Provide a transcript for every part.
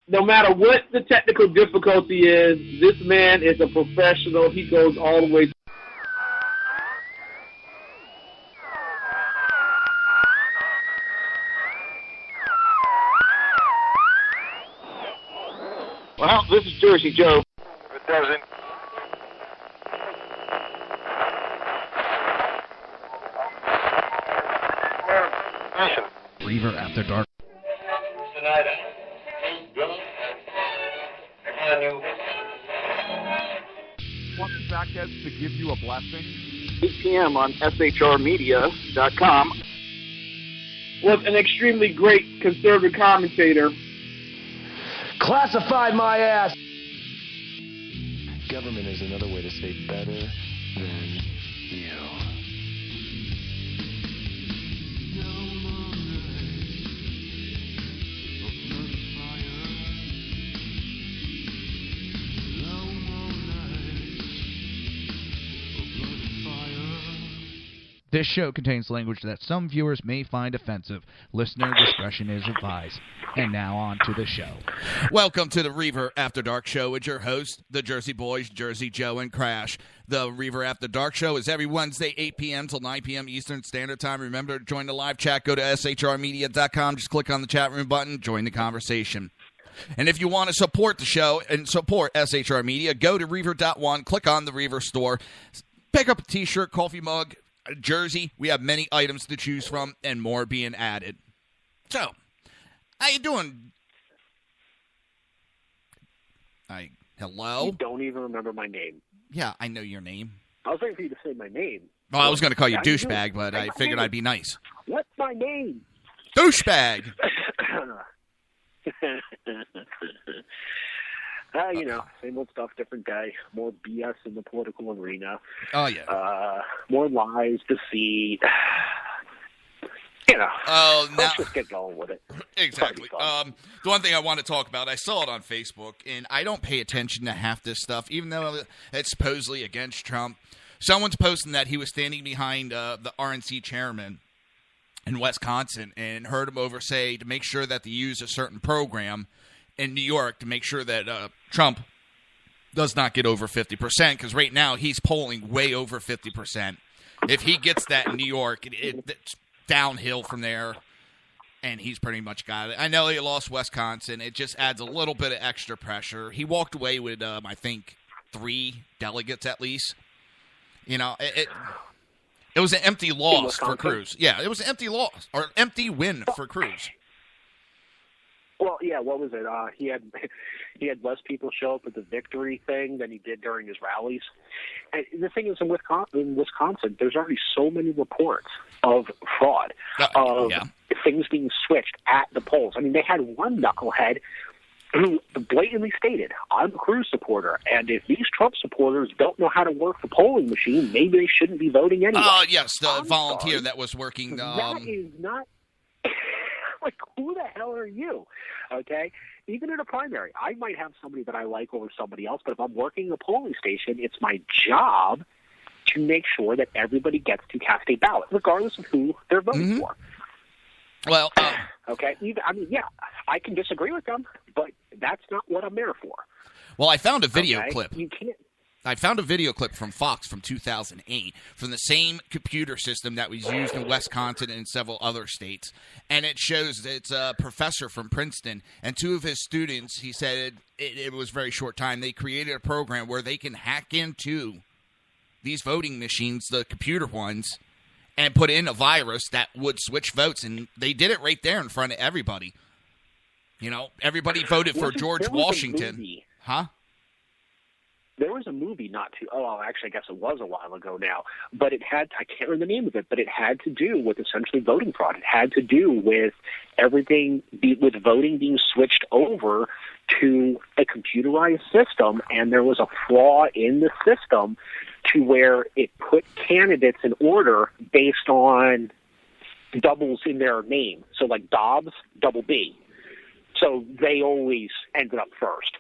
no matter what the technical difficulty is, this man is a professional. He goes all the way. Well, this is Jersey Joe. It doesn't. Reaver After Dark. Tonight, Want the Sackheads to give you a blessing? 8 p.m. on shrmedia.com. Was an extremely great conservative commentator. Classified my ass! Government is another way to say better than you. This show contains language that some viewers may find offensive. Listener discretion is advised. And now on to the show. Welcome to the Reaver After Dark Show with your host, the Jersey Boys, Jersey Joe and Crash. The Reaver After Dark Show is every Wednesday, 8 p.m. till 9 p.m. Eastern Standard Time. Remember to join the live chat. Go to shrmedia.com. Just click on the chat room button. Join the conversation. And if you want to support the show and support SHR Media, go to Reaver.one, click on the Reaver store, pick up a T-shirt, coffee mug, a jersey. We have many items to choose from and more being added. So, how you doing? Hello? You don't even remember my name. Yeah, I know your name. I was waiting for you to say my name. Well, I was going to call you How douchebag, but I figured I'd be nice. What's my name? Douchebag! Same old stuff, different day. More BS in the political arena. Oh, yeah. More lies, deceit. Let's just get going with it. Exactly. The one thing I want to talk about, I saw it on Facebook, and I don't pay attention to half this stuff, even though it's supposedly against Trump. Someone's posting that he was standing behind the RNC chairman in Wisconsin and heard him over say to make sure that they use a certain program in New York to make sure that Trump does not get over 50%, because right now he's polling way over 50%. If he gets that in New York, it's downhill from there, and he's pretty much got it. I know he lost Wisconsin. It just adds a little bit of extra pressure. He walked away with, I think, 3 delegates at least. It was an empty loss for Cruz. Yeah, it was an empty loss, or empty win for Cruz. Well, yeah, what was it? He had less people show up at the victory thing than he did during his rallies. And the thing is, in Wisconsin, there's already so many reports of fraud, of things being switched at the polls. I mean, they had one knucklehead who blatantly stated, I'm a Cruz supporter, and if these Trump supporters don't know how to work the polling machine, maybe they shouldn't be voting anyway. Yes, the volunteer that was working. That is not... Like, who the hell are you? Okay? Even in a primary, I might have somebody that I like over somebody else, but if I'm working a polling station, it's my job to make sure that everybody gets to cast a ballot, regardless of who they're voting for. Well, okay? I can disagree with them, but that's not what I'm there for. Well, I found a video clip. You can't. I found a video clip from Fox from 2008 from the same computer system that was used in Wisconsin and several other states. And it shows it's a professor from Princeton and 2 of his students, he said it was a very short time, they created a program where they can hack into these voting machines, the computer ones, and put in a virus that would switch votes. And they did it right there in front of everybody. Everybody voted for George Washington. Huh? There was a movie I guess it was a while ago now, but it had, I can't remember the name of it, but it had to do with essentially voting fraud. It had to do with everything, with voting being switched over to a computerized system, and there was a flaw in the system to where it put candidates in order based on doubles in their name. So like Dobbs, double B. So they always ended up first.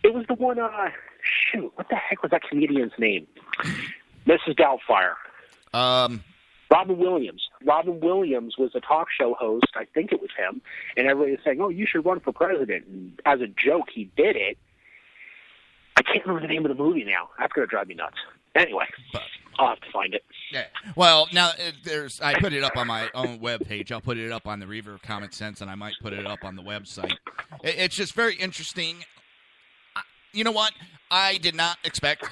It was the one, what the heck was that comedian's name? Mrs. Doubtfire. Robin Robin Williams. Robin Williams was a talk show host. I think it was him. And everybody was saying, oh, you should run for president. And as a joke, he did it. I can't remember the name of the movie now. That's going to drive me nuts. Anyway, I'll have to find it. Yeah. Well, now I put it up on my own webpage. I'll put it up on the Reaver Common Sense, and I might put it up on the website. It's just very interesting. You know what? I did not expect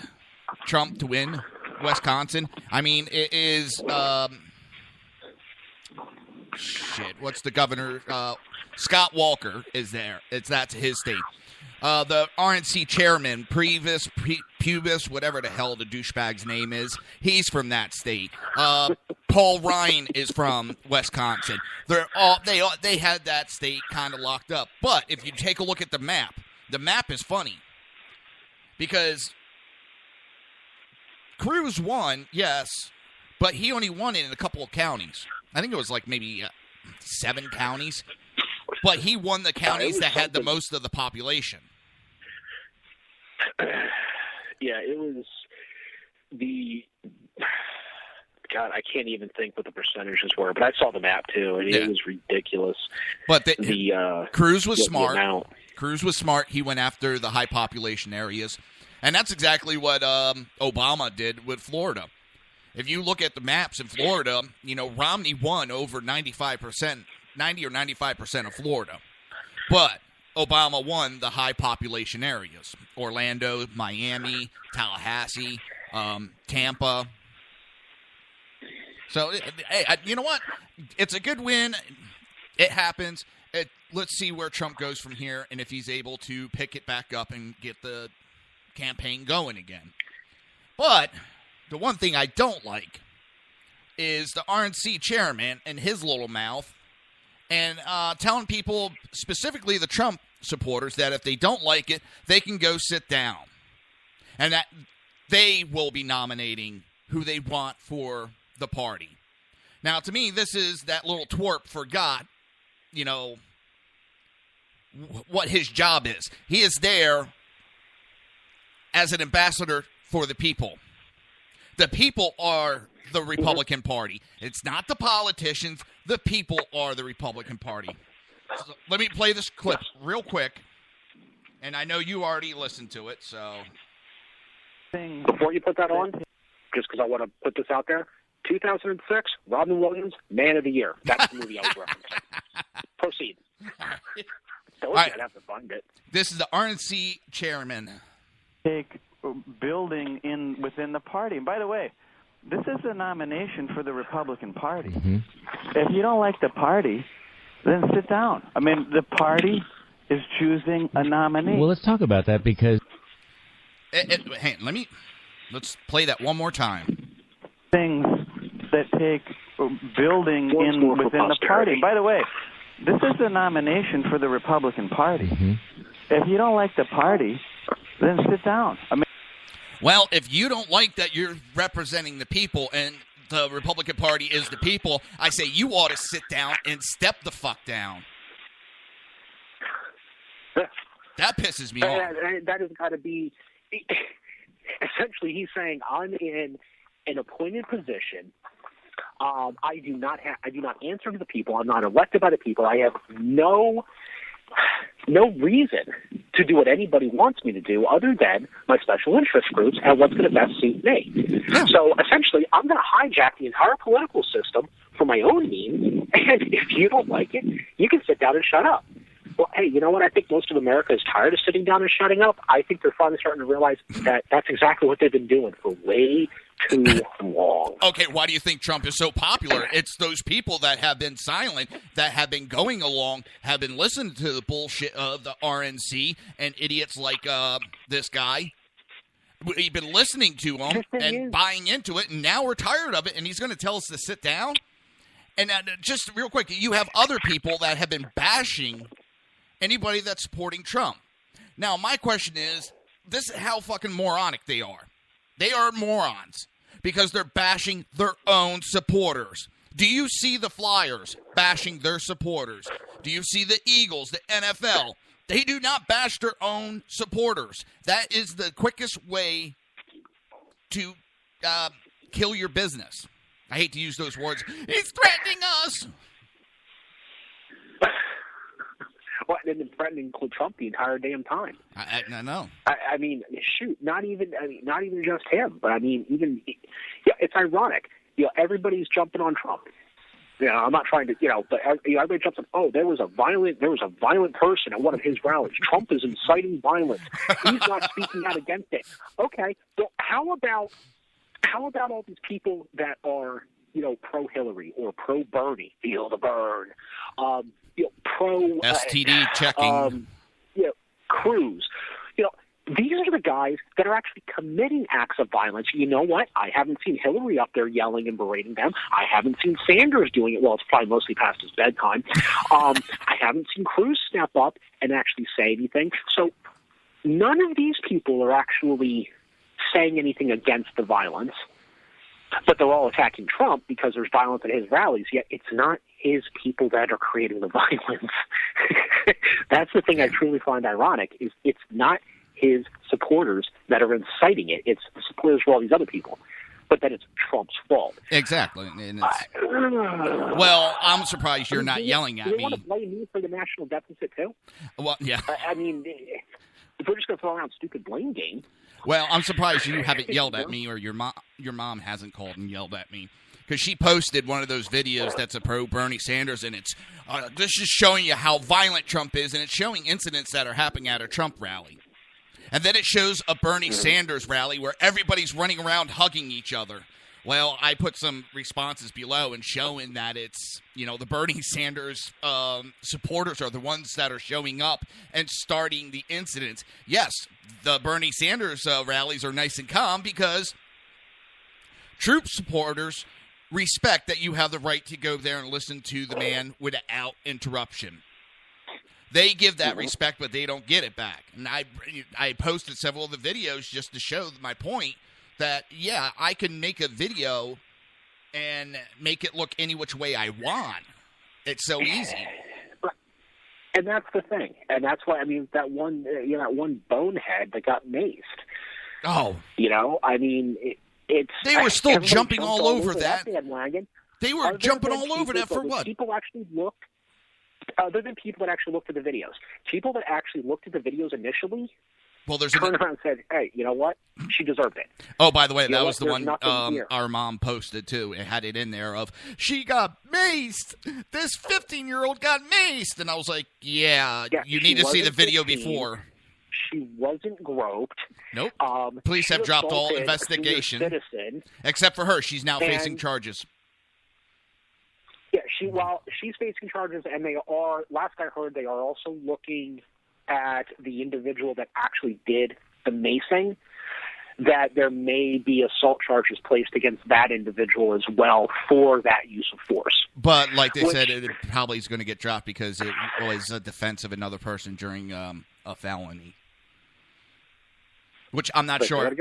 Trump to win Wisconsin. I mean, it is what's the governor? Scott Walker is there. That's his state. The RNC chairman, Pubis, whatever the hell the douchebag's name is, he's from that state. Paul Ryan is from Wisconsin. They had that state kind of locked up. But if you take a look at the map is funny because Cruz won, yes, but he only won it in a couple of counties. I think it was like maybe 7 counties. But he won the counties that had the most of the population. Yeah, it was God, I can't even think what the percentages were, but I saw the map too, and it was ridiculous. But Cruz was smart. Cruz was smart. He went after the high population areas, and that's exactly what Obama did with Florida. If you look at the maps in Florida, Romney won over 95%, 90 or 95% of Florida, but Obama won the high population areas: Orlando, Miami, Tallahassee, Tampa. So, hey, you know what? It's a good win. It happens. Let's see where Trump goes from here and if he's able to pick it back up and get the campaign going again. But the one thing I don't like is the RNC chairman and his little mouth and telling people, specifically the Trump supporters, that if they don't like it, they can go sit down. And that they will be nominating who they want for the party. Now, to me, this is that little twerp forgot, what his job is. He is there as an ambassador for the people. The people are the Republican Party. It's not the politicians. The people are the Republican Party. So let me play this clip real quick. And I know you already listened to it, so. Before you put that on, just because I want to put this out there, 2006, Robin Williams, Man of the Year. That's the movie I was referencing. Proceed. I'd have to find it. This is the RNC chairman. Take building within the party. And by the way, this is a nomination for the Republican Party. Mm-hmm. If you don't like the party, then sit down. I mean, the party is choosing a nominee. Well, let's talk about that because... Hey, let's play that one more time. Things that take building within the party. By the way, this is a nomination for the Republican Party. Mm-hmm. If you don't like the party, then sit down. I mean, well, if you don't like that you're representing the people and the Republican Party is the people, I say you ought to sit down and step the fuck down. That pisses me off. That has got to be... Essentially, he's saying, I'm in an appointed position. I do not answer to the people. I'm not elected by the people. I have no reason to do what anybody wants me to do other than my special interest groups and what's going to best suit me. Yeah. So essentially, I'm going to hijack the entire political system for my own means, and if you don't like it, you can sit down and shut up. Well, hey, you know what? I think most of America is tired of sitting down and shutting up. I think they're finally starting to realize that that's exactly what they've been doing for way too long. Okay, why do you think Trump is so popular? It's those people that have been silent, that have been going along, have been listening to the bullshit of the RNC and idiots like this guy. We've been listening to him and buying into it, and now we're tired of it, and he's going to tell us to sit down? And just real quick, you have other people that have been bashing anybody that's supporting Trump. Now, my question is, this is how fucking moronic they are. They are morons because they're bashing their own supporters. Do you see the Flyers bashing their supporters? Do you see the Eagles, the NFL? They do not bash their own supporters. That is the quickest way to kill your business. I hate to use those words. He's threatening us. Well, they've been threatening Trump the entire damn time. I know. I mean, shoot, not even just him, but I mean, even it's ironic. Everybody's jumping on Trump. I'm not trying to, but everybody jumps on. Oh, there was a violent person at one of his rallies. Trump is inciting violence. He's not speaking out against it. Okay, well, how about all these people that are, pro Hillary or pro Bernie, feel the burn, pro STD checking, Cruz. These are the guys that are actually committing acts of violence. You know what? I haven't seen Hillary up there yelling and berating them. I haven't seen Sanders doing it. Well, it's probably mostly past his bedtime. I haven't seen Cruz step up and actually say anything. So none of these people are actually saying anything against the violence, but they're all attacking Trump because there's violence at his rallies, yet it's not his people that are creating the violence. That's the thing I truly find ironic, is it's not his supporters that are inciting it. It's the supporters for all these other people. But then it's Trump's fault. Exactly. And well, I'm surprised you're not yelling at me. You want to blame me for the national deficit, too? Well, yeah. I mean, if we're just going to throw around stupid blame game. Well, I'm surprised you haven't yelled at me, or your mom hasn't called and yelled at me. Because she posted one of those videos that's a pro-Bernie Sanders, and it's this is showing you how violent Trump is, and it's showing incidents that are happening at a Trump rally. And then it shows a Bernie Sanders rally where everybody's running around hugging each other. Well, I put some responses below and showing that it's, the Bernie Sanders supporters are the ones that are showing up and starting the incidents. Yes, the Bernie Sanders rallies are nice and calm because troop supporters respect that you have the right to go there and listen to the man without interruption. They give that respect, but they don't get it back. And I posted several of the videos just to show my point that, yeah, I can make a video and make it look any which way I want. It's so easy. And that's the thing. And that's why, that one bonehead that got maced. Oh. I mean, it's... They were still jumping all over that. Bandwagon. They were jumping all over that for what? People actually looked. Other than people that actually looked at the videos. People that actually looked at the videos initially turned around and said, hey, you know what? She deserved it. Oh, by the way, that was the one our mom posted, too. It had it in there of, she got maced. This 15-year-old got maced. And I was like, yeah you need to see the video 15. Before. She wasn't groped. Nope. Police have dropped all investigation. Except for her. She's now facing charges. Yeah, she's facing charges, and they are, last I heard, they are also looking at the individual that actually did the macing, that there may be assault charges placed against that individual as well for that use of force. But like they said, it probably is going to get dropped because it was a defense of another person during a felony. Which I'm not sure.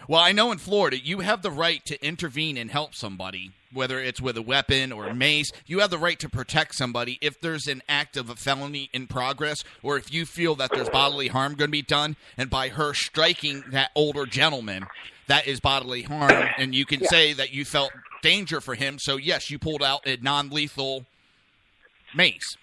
Well, I know in Florida, you have the right to intervene and help somebody, whether it's with a weapon or a mace. You have the right to protect somebody if there's an act of a felony in progress, or if you feel that there's bodily harm going to be done. And by her striking that older gentleman, that is bodily harm. And you can say that you felt danger for him. So, yes, you pulled out a non-lethal mace.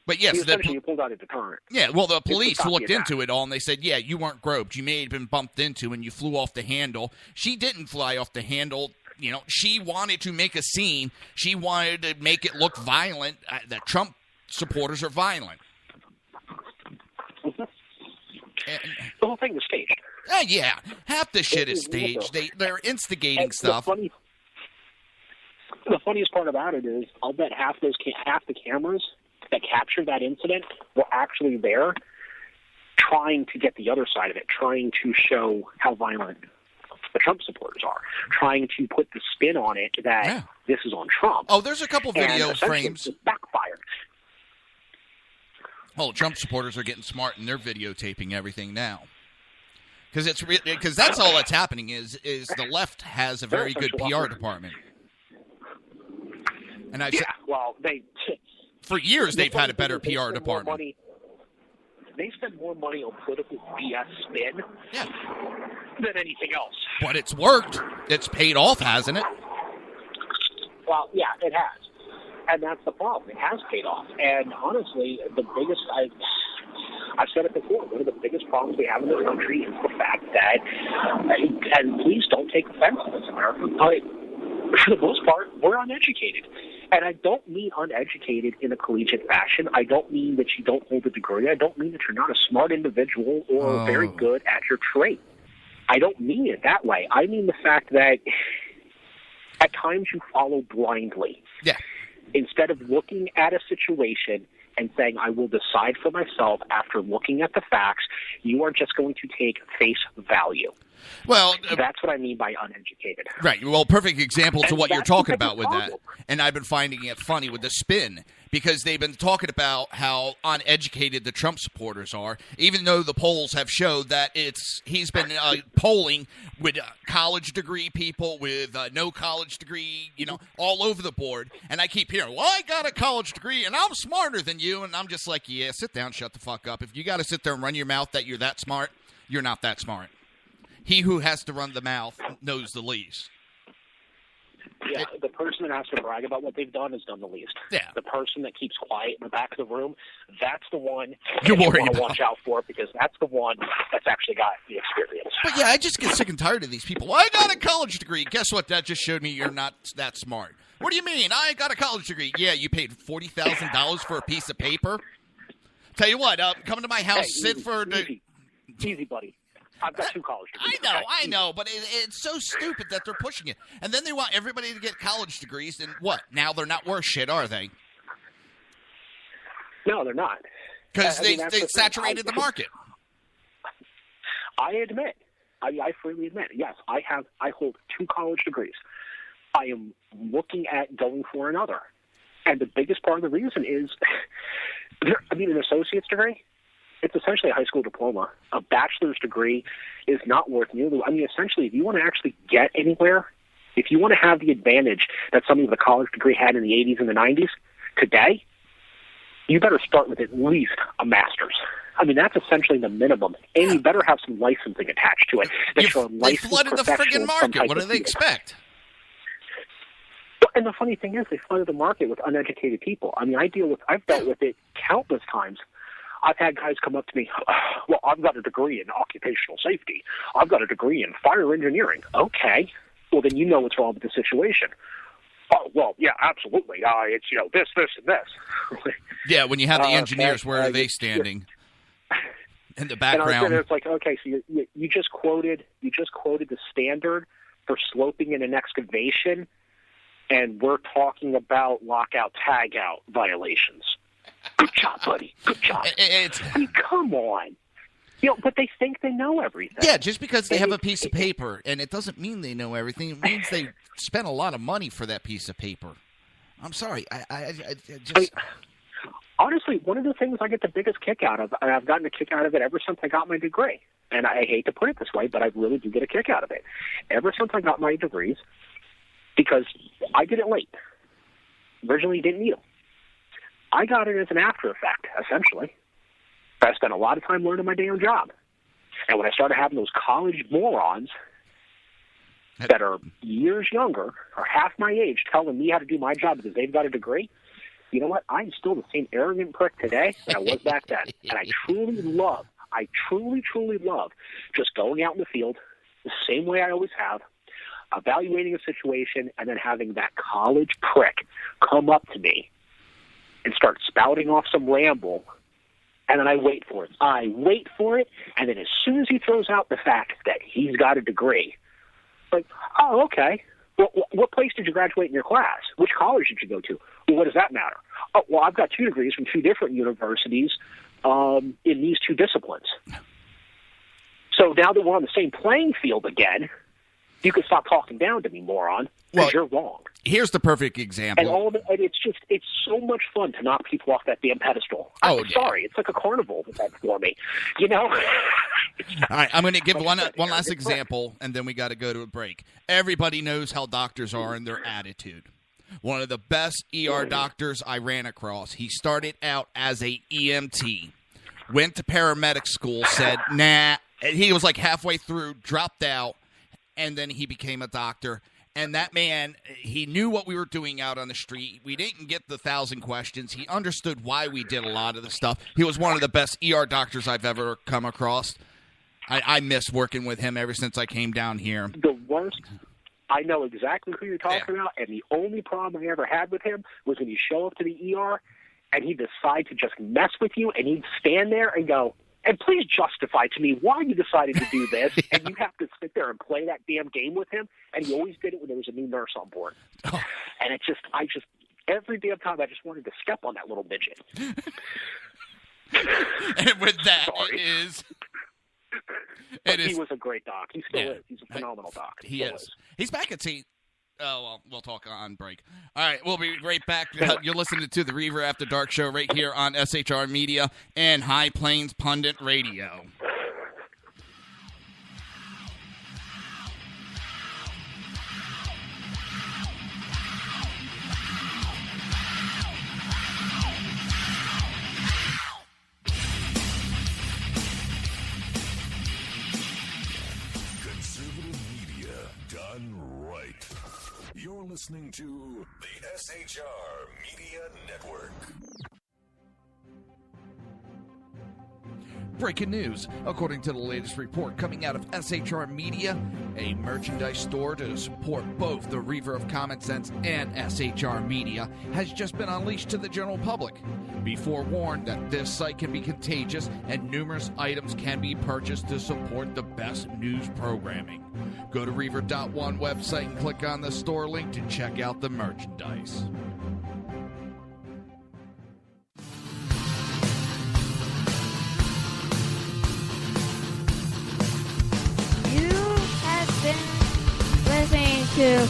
But yes, you pulled out a deterrent. Yeah, well, the police looked into it all, and they said, yeah, you weren't groped. You may have been bumped into, and you flew off the handle. She didn't fly off the handle. She wanted to make a scene. She wanted to make it look violent, that Trump supporters are violent. The whole thing was staged. Yeah, half the shit is staged. They're instigating stuff. The funniest part about it is, I'll bet half the cameras that captured that incident were actually there trying to get the other side of it, trying to show how violent the Trump supporters are, trying to put the spin on it that this is on Trump. Oh, there's a couple video frames. It backfired. Oh, Trump supporters are getting smart and they're videotaping everything now. Because that's all that's happening is the left has a very good PR department. And for years, they've had a better PR department. They spend more money on political BS spin than anything else. But it's worked. It's paid off, hasn't it? Well, yeah, it has. And that's the problem. It has paid off. And honestly, I've said it before, one of the biggest problems we have in this country is the fact that, and please don't take offense to this, America, but for the most part, we're uneducated. And I don't mean uneducated in a collegiate fashion. I don't mean that you don't hold a degree. I don't mean that you're not a smart individual or very good at your trade. I don't mean it that way. I mean the fact that at times you follow blindly. Yeah. Instead of looking at a situation and saying, I will decide for myself after looking at the facts, you are just going to take face value. Well, that's what I mean by uneducated. Right. Well, perfect example to what you're talking about with problem. that. And I've been finding it funny with the spin because they've been talking about how uneducated the Trump supporters are, even though the polls have showed that he's been polling with college degree people, with no college degree, all over the board. And I keep hearing, well, I got a college degree and I'm smarter than you. And I'm just like, yeah, sit down, shut the fuck up. If you got to sit there and run your mouth that you're that smart, you're not that smart. He who has to run the mouth knows the least. Yeah, the person that has to brag about what they've done has done the least. Yeah. The person that keeps quiet in the back of the room, that's the one you're worried want to about. Watch out for, because that's the one that's actually got the experience. But yeah, I just get sick and tired of these people. Well, I got a college degree. Guess what? That just showed me you're not that smart. What do you mean? I got a college degree. Yeah, you paid $40,000 for a piece of paper. Tell you what, come to my house, sit for easy, buddy. I've got 2 college degrees. I know, but it's so stupid that they're pushing it. And then they want everybody to get college degrees, and what? Now they're not worth shit, are they? No, they're not. Because they saturated the market. I admit, I freely admit, yes, I hold 2 college degrees. I am looking at going for another. And the biggest part of the reason is, an associate's degree, it's essentially a high school diploma. A bachelor's degree is not worth nearly. Essentially, if you want to actually get anywhere, if you want to have the advantage that somebody with a college degree had in the 80s and the 90s, today, you better start with at least a master's. That's essentially the minimum. And you better have some licensing attached to it. They flooded the friggin' market. What do they expect? And the funny thing is, they flooded the market with uneducated people. I've dealt with it countless times. I've had guys come up to me, well, I've got a degree in occupational safety. I've got a degree in fire engineering. Okay. Well, then you know what's wrong with the situation. Oh, well, yeah, absolutely. It's, this, and this. Yeah, when you have the engineers, where are they standing? In the background. And it's like, okay, so you just quoted the standard for sloping in an excavation, and we're talking about lockout, tagout violations. Good job, buddy. Good job. Come on. But they think they know everything. Yeah, just because they have a piece of paper, and it doesn't mean they know everything. It means they spent a lot of money for that piece of paper. I'm sorry. Honestly, one of the things I get the biggest kick out of, and I've gotten a kick out of it ever since I got my degree, and I hate to put it this way, but I really do get a kick out of it. Ever since I got my degrees, because I did it late. Originally didn't need them. I got it as an after effect, essentially. I spent a lot of time learning my damn job. And when I started having those college morons that are years younger or half my age telling me how to do my job because they've got a degree, you know what? I'm still the same arrogant prick today that I was back then. And I truly love just going out in the field the same way I always have, evaluating a situation, and then having that college prick come up to me and start spouting off some ramble, and then I wait for it. And then as soon as he throws out the fact that he's got a degree, like, oh, okay. Well, what place did you graduate in your class? Which college did you go to? Well, what does that matter? Oh, well, I've got 2 degrees from 2 different universities in these 2 disciplines. So now that we're on the same playing field again, you can stop talking down to me, moron, because you're wrong. Here's the perfect example. And all of it, it's so much fun to knock people off that damn pedestal. I'm sorry, it's like a carnival for me, All right, I'm going to give one last example, and then we got to go to a break. Everybody knows how doctors are and their attitude. One of the best ER doctors I ran across, he started out as a EMT, went to paramedic school, said, nah. He was like halfway through, dropped out, and then he became a doctor. And that man, he knew what we were doing out on the street. We didn't get the 1,000 questions. He understood why we did a lot of the stuff. He was one of the best ER doctors I've ever come across. I miss working with him ever since I came down here. The worst, I know exactly who you're talking about, and the only problem I ever had with him was when you show up to the ER and he'd decide to just mess with you, and he'd stand there and go, and please justify to me why you decided to do this, and you have to sit there and play that damn game with him, and he always did it when there was a new nurse on board. Oh. And every damn time I just wanted to step on that little midget. And with that, He was a great doc. He still is. He's a phenomenal doc. He is. He's back at St. Oh, well, we'll talk on break. All right, we'll be right back. You're listening to the Reaver After Dark show right here on SHR Media and High Plains Pundit Radio. You're listening to the SHR Media Network. Breaking news. According to the latest report coming out of SHR Media, a merchandise store to support both the Reaver of Common Sense and SHR Media has just been unleashed to the general public. Be forewarned that this site can be contagious and numerous items can be purchased to support the best news programming. Go to Reaver.one website and click on the store link to check out the merchandise. Listening to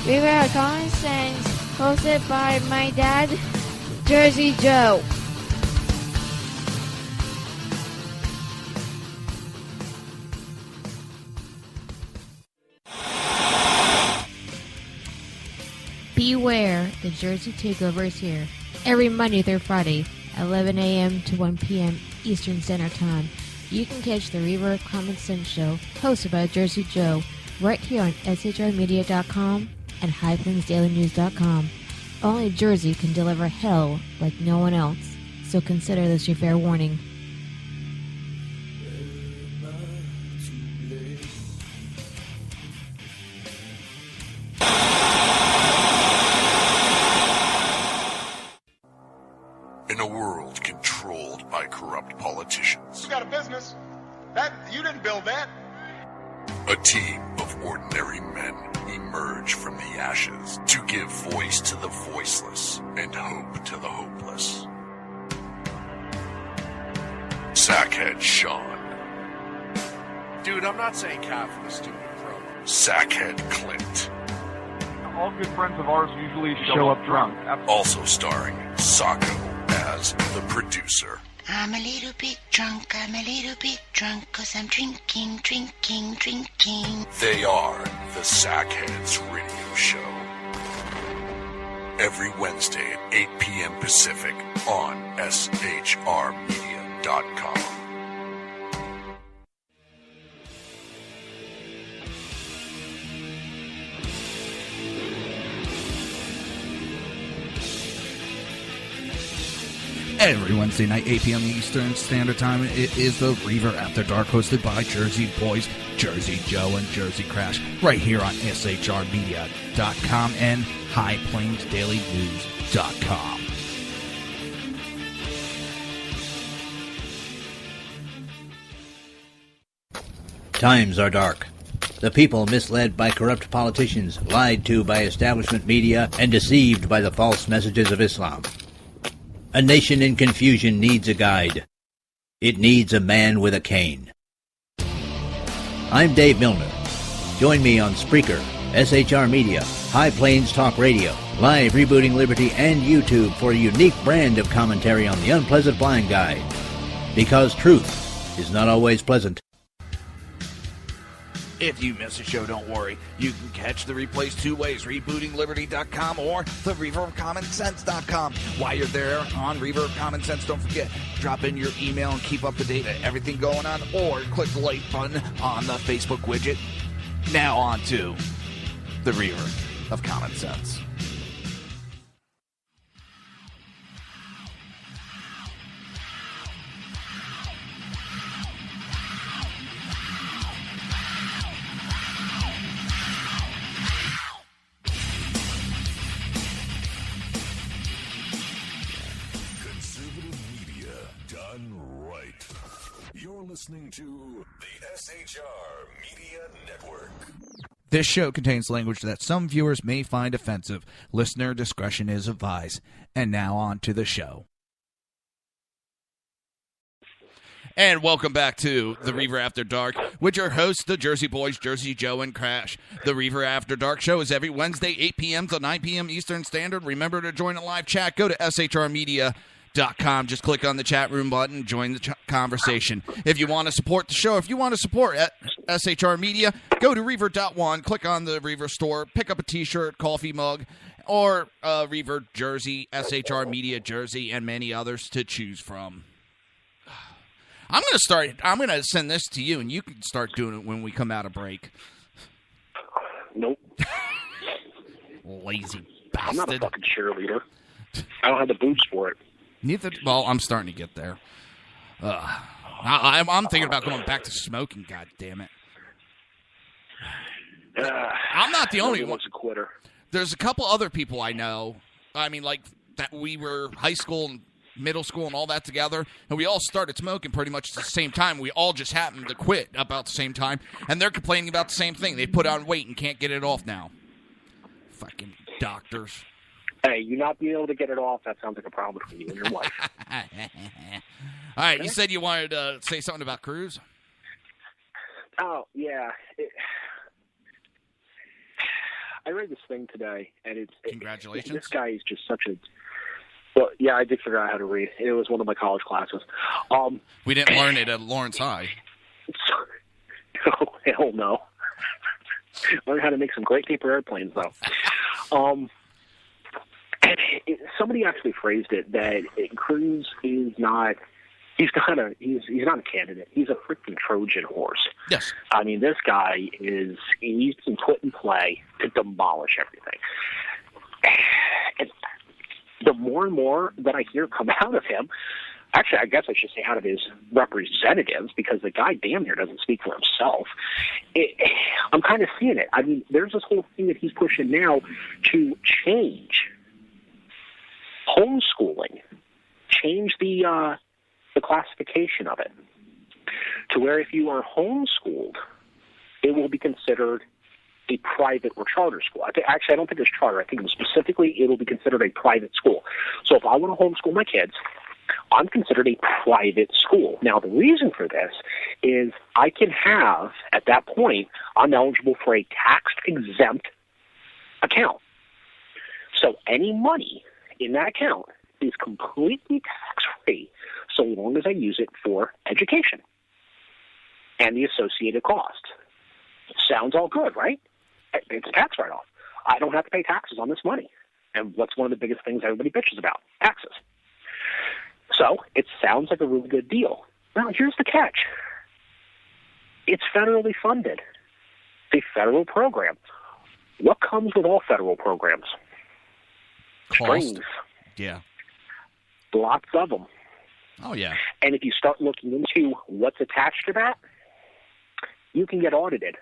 Reaver of Common Sense, hosted by my dad, Jersey Joe. Beware, the Jersey Takeover is here. Every Monday through Friday, 11 a.m. to 1 p.m. Eastern Standard Time. You can catch the Reaver of Common Sense show, hosted by Jersey Joe, right here on SHRmedia.com and HighPlainsDailyNews.com. Only Jersey can deliver hell like no one else, so consider this your fair warning. In a world controlled by corrupt politicians, You got a business. You didn't build that. a team of ordinary men emerge from the ashes to give voice to the voiceless and hope to the hopeless. Sackhead Sean. Dude, I'm not saying cat for the stupid program. Sackhead Clint. All good friends of ours usually show up drunk. Also starring Sacco as the producer. I'm a little bit drunk, 'cause I'm drinking. They are the Sackheads Radio Show. Every Wednesday at 8 p.m. Pacific on SHRmedia.com. Every Wednesday night, 8 p.m. Eastern Standard Time, it is the Reaver After Dark, hosted by Jersey Boys, Jersey Joe, and Jersey Crash, right here on SHRmedia.com and HighPlainsDailyNews.com. Times are dark. The people misled by corrupt politicians, lied to by establishment media, and deceived by the false messages of Islam. A nation in confusion needs a guide. It needs a man with a cane. I'm Dave Milner. Join me on Spreaker, SHR Media, High Plains Talk Radio, Live Rebooting Liberty, and YouTube for a unique brand of commentary on the unpleasant blind guide. Because truth is not always pleasant. If you miss a show, don't worry. You can catch the replays two ways, rebootingliberty.com or the ReaverOfCommonSense.com. While you're there on Reaver of Common Sense, don't forget, drop in your email and keep up to date with everything going on, or click the like button on the Facebook widget. Now on to the Reaver of Common Sense. You're listening to the SHR Media Network. This show contains language that some viewers may find offensive. Listener discretion is advised. And now on to the show. And welcome back to the Reaver After Dark with your hosts, the Jersey Boys, Jersey Joe and Crash. The Reaver After Dark show is every Wednesday, 8 p.m. to 9 p.m. Eastern Standard. Remember to join a live chat. Go to shrmedia.com. Just click on the chat room button, join the conversation. If you want to support the show, if you want to support SHR Media, go to Reaver.one, click on the Reaver store, pick up a t-shirt, coffee mug, or Reaver jersey, SHR Media jersey, and many others to choose from. I'm going to send this to you, and you can start doing it when we come out of break. Nope. Lazy bastard. I'm not a fucking cheerleader. I don't have the boots for it. Well, I'm starting to get there. I'm thinking about going back to smoking, God damn it. I'm not the only one. A quitter. There's a couple other people I know. I mean, like, that we were high school and middle school and all that together, and we all started smoking pretty much at the same time. We all just happened to quit about the same time, and they're complaining about the same thing. They put on weight and can't get it off now. Fucking doctors. Hey, you not being able to get it off, that sounds like a problem between you and your wife. All right, you said you wanted to say something about Cruz? Oh, yeah. I read this thing today, and it's... Congratulations. This guy is just such a... Well, yeah, I did figure out how to read. It was one of my college classes. We didn't learn it at Lawrence High. Oh, hell no. Learn how to make some great paper airplanes, though. Somebody actually phrased it that Cruz is not. He's not a candidate. He's a freaking Trojan horse. Yes. I mean, this guy he's been put in play to demolish everything. And the more and more that I hear come out of him, actually, I guess I should say out of his representatives, because the guy damn near doesn't speak for himself. I'm kind of seeing it. I mean, there's this whole thing that he's pushing now to change homeschooling, change the classification of it to where if you are homeschooled, it will be considered a private or charter school. I don't think it's charter. I think specifically it will be considered a private school. So if I want to homeschool my kids, I'm considered a private school. Now, the reason for this is I can have, at that point, I'm eligible for a tax-exempt account. So any money in that account is completely tax-free so long as I use it for education and the associated cost. Sounds all good, right? It's a tax write-off. I don't have to pay taxes on this money. And what's one of the biggest things everybody bitches about? Taxes. So it sounds like a really good deal. Now, here's the catch. It's federally funded. It's a federal program. What comes with all federal programs? Strings. Yeah. Lots of them. Oh, yeah. And if you start looking into what's attached to that, you can get audited.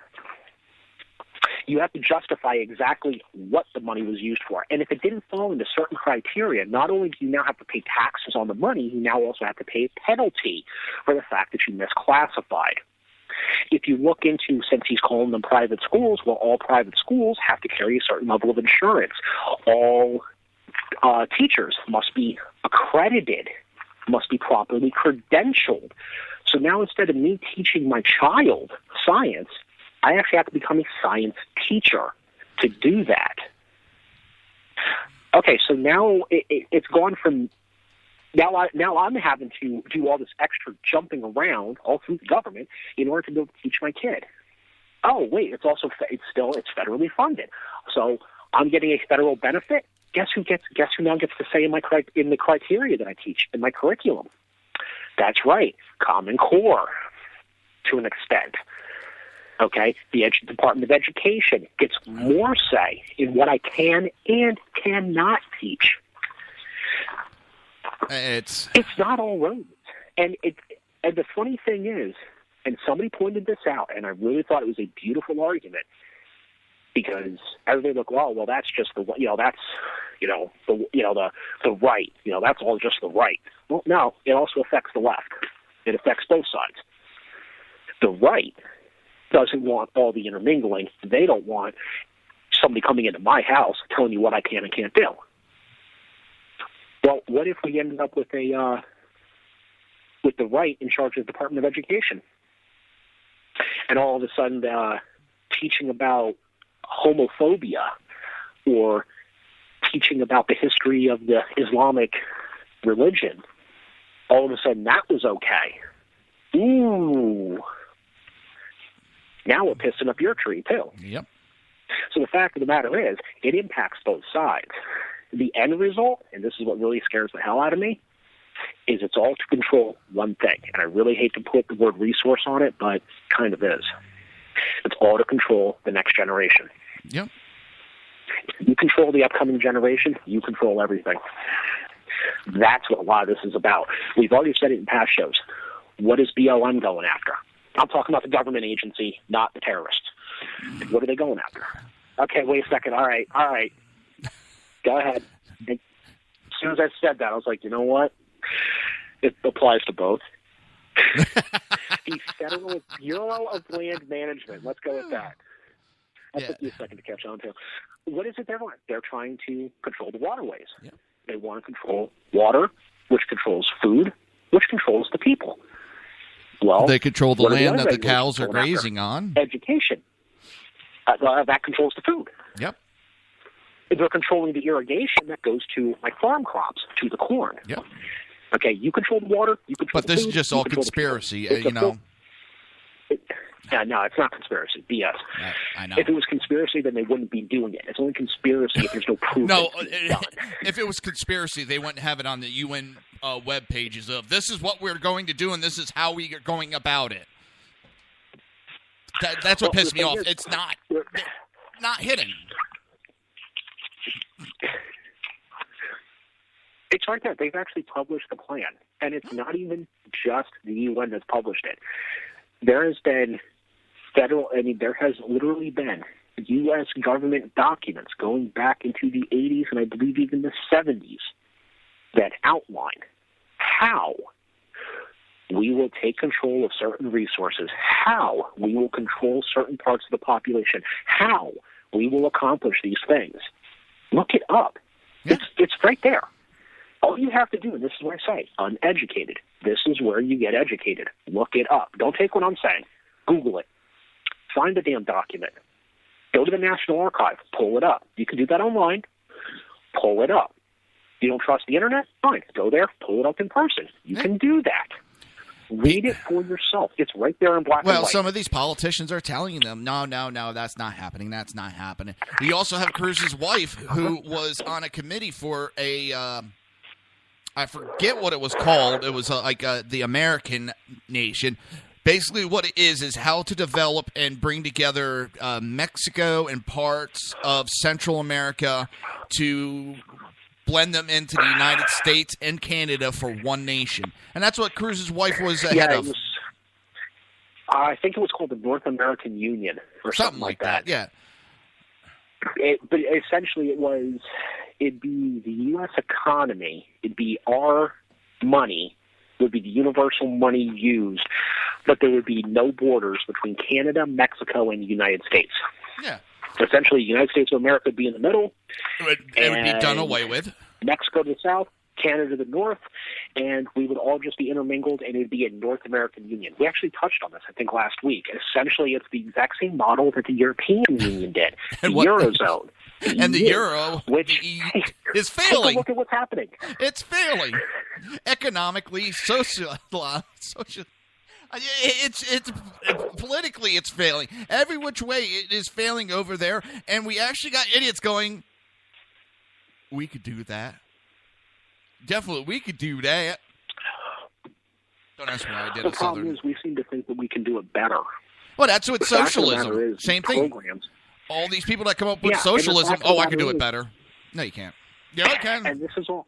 You have to justify exactly what the money was used for. And if it didn't fall into certain criteria, not only do you now have to pay taxes on the money, you now also have to pay a penalty for the fact that you misclassified. If you look into, since he's calling them private schools, well, all private schools have to carry a certain level of insurance. All teachers must be accredited, must be properly credentialed. So now instead of me teaching my child science, I actually have to become a science teacher to do that. Okay, so now it's gone from now I'm having to do all this extra jumping around all through the government in order to be able to teach my kid. Oh wait, it's federally funded. So I'm getting a federal benefit. Guess who now gets to say in the criteria that I teach in my curriculum? That's right, Common Core to an extent. Okay, the Department of Education gets more say in what I can and cannot teach. It's not all roses. And the funny thing is, and somebody pointed this out, and I really thought it was a beautiful argument, because everybody look, well, that's just the right, that's all just the right. Well, no, it also affects the left. It affects both sides. The right doesn't want all the intermingling. They don't want somebody coming into my house telling you what I can and can't do. Well, what if we ended up with the right in charge of the Department of Education, and all of a sudden teaching about homophobia or teaching about the history of the Islamic religion, all of a sudden that was okay. Ooh. Now we're pissing up your tree, too. Yep. So the fact of the matter is, it impacts both sides. The end result, and this is what really scares the hell out of me, is it's all to control one thing. And I really hate to put the word resource on it, but it kind of is. It's all to control the next generation. Yep. You control the upcoming generation, you control everything. That's what a lot of this is about. We've already said it in past shows. What is BLM going after? I'm talking about the government agency, not the terrorists. What are they going after? Okay, wait a second. All right. Go ahead. And as soon as I said that, I was like, you know what? It applies to both. The Federal Bureau of Land Management. Let's go with that. That took you a second to catch on to. What is it they're doing? They're trying to control the waterways. Yeah. They want to control water, which controls food, which controls the people. Well, they control the land that the cows are grazing on. Education. That controls the food. Yep. They're controlling the irrigation that goes to farm crops, to the corn. Yep. Okay, you control the water, you control the food. But this is just all conspiracy, no, it's not conspiracy. BS. I know. If it was conspiracy, then they wouldn't be doing it. It's only conspiracy if there's no proof. No, if it was conspiracy, they wouldn't have it on the UN web pages of this is what we're going to do and this is how we are going about it. That's what pissed me off. It's not hitting. It's right there. They've actually published the plan, and it's not even just the UN that's published it. There has been there has literally been U.S. government documents going back into the 80s and I believe even the 70s that outline how we will take control of certain resources, how we will control certain parts of the population, how we will accomplish these things. Look it up. Yeah. It's right there. All you have to do, and this is what I say, uneducated. This is where you get educated. Look it up. Don't take what I'm saying. Google it. Find the damn document. Go to the National Archive. Pull it up. You can do that online. Pull it up. You don't trust the internet? Fine. Go there. Pull it up in person. You can do that. Read it for yourself. It's right there in black and white. Well, some of these politicians are telling them, no, that's not happening. That's not happening. We also have Cruz's wife, who was on a committee for a I forget what it was called. It was the American nation. Basically what it is how to develop and bring together Mexico and parts of Central America to blend them into the United States and Canada for one nation. And that's what Cruz's wife was ahead of. I think it was called the North American Union or something like that. Yeah. But essentially it'd be the U.S. economy, it'd be our money, would be the universal money used, but there would be no borders between Canada, Mexico, and the United States. Yeah. Essentially, the United States of America would be in the middle. It would be done away with. Mexico to the south, Canada to the north, and we would all just be intermingled, and it would be a North American Union. We actually touched on this, I think, last week. Essentially, it's the exact same model that the European Union did, the Eurozone. And the Euro, which is failing. Take a look at what's happening. It's failing. Economically, it's politically, it's failing. Every which way, it is failing over there, and we actually got idiots going, we could do that. Definitely, we could do that. Don't ask me why I did The problem is we seem to think that we can do it better. Well, that's what The fact of the socialism. matter is, Same thing. programs. All these people that come up with Yeah, and the socialism. fact of Oh, the I can do matter it is- better. No, you can't. Yeah, I can. And this is all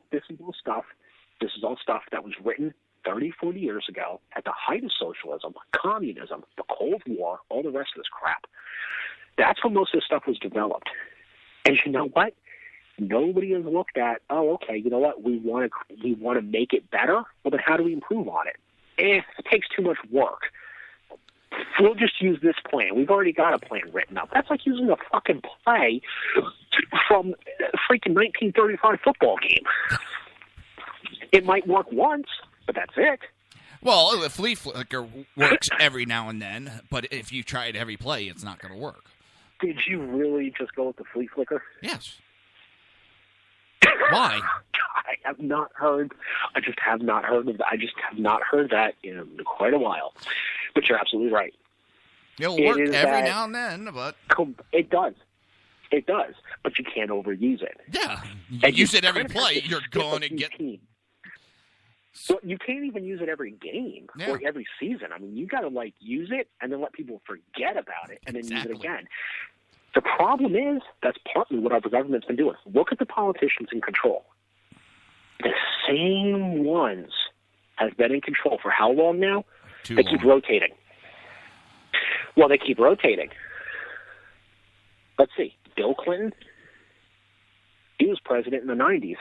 stuff. This is all stuff that was written 30, 40 years ago at the height of socialism, communism, the Cold War, all the rest of this crap. That's when most of this stuff was developed. And you know what? Nobody has looked at, oh, okay, you know what? We want to make it better. Well, then how do we improve on it? It takes too much work. We'll just use this plan. We've already got a plan written up. That's like using a fucking play from a freaking 1935 football game. It might work once, but that's it. Well, the flea flicker works every now and then, but if you try it every play, it's not going to work. Did you really just go with the flea flicker? Yes. Why? I have not heard. I just have not heard of. I just have not heard that in quite a while. But you're absolutely right. It'll work every now and then, but it does. It does, but you can't overuse it. Yeah, and use it every play. You're going to get. So you can't even use it every game or every season. I mean, you got to use it and then let people forget about it and then use it again. The problem is that's partly what our government's been doing. Look at the politicians in control. The same ones have been in control for how long now? They keep rotating. Well, they keep rotating. Let's see. Bill Clinton, he was president in the 90s.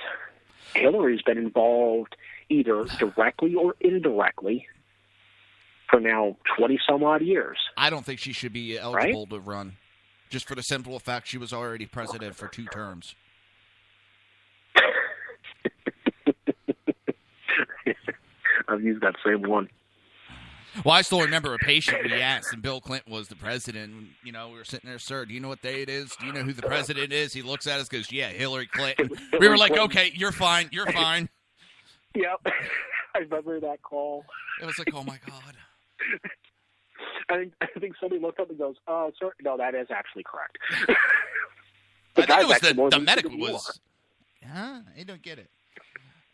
Hillary's been involved either directly or indirectly for now 20-some-odd years. I don't think she should be eligible to run, just for the simple fact she was already president for 2 terms. I've used that same one. Well, I still remember a patient we asked, and Bill Clinton was the president. And, we were sitting there, sir, do you know what day it is? Do you know who the president is? He looks at us, goes, yeah, Hillary Clinton. We were like, okay, you're fine, you're fine. Yep. I remember that call. It was like, oh, my God. I think somebody looked up and goes, oh, sir, no, that is actually correct. I think it was the medical was. Huh? I don't get it.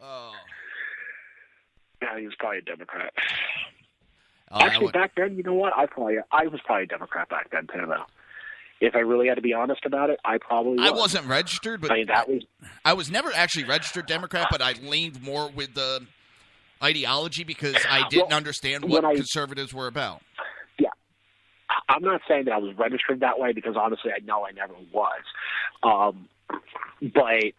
Oh. Yeah, he was probably a Democrat. Actually, back then, you know what? I was probably a Democrat back then, too, though. If I really had to be honest about it, I probably was. I wasn't registered, but I was never actually registered Democrat, but I leaned more with the ideology because I didn't understand what conservatives were about. Yeah. I'm not saying that I was registered that way because, honestly, I know I never was. But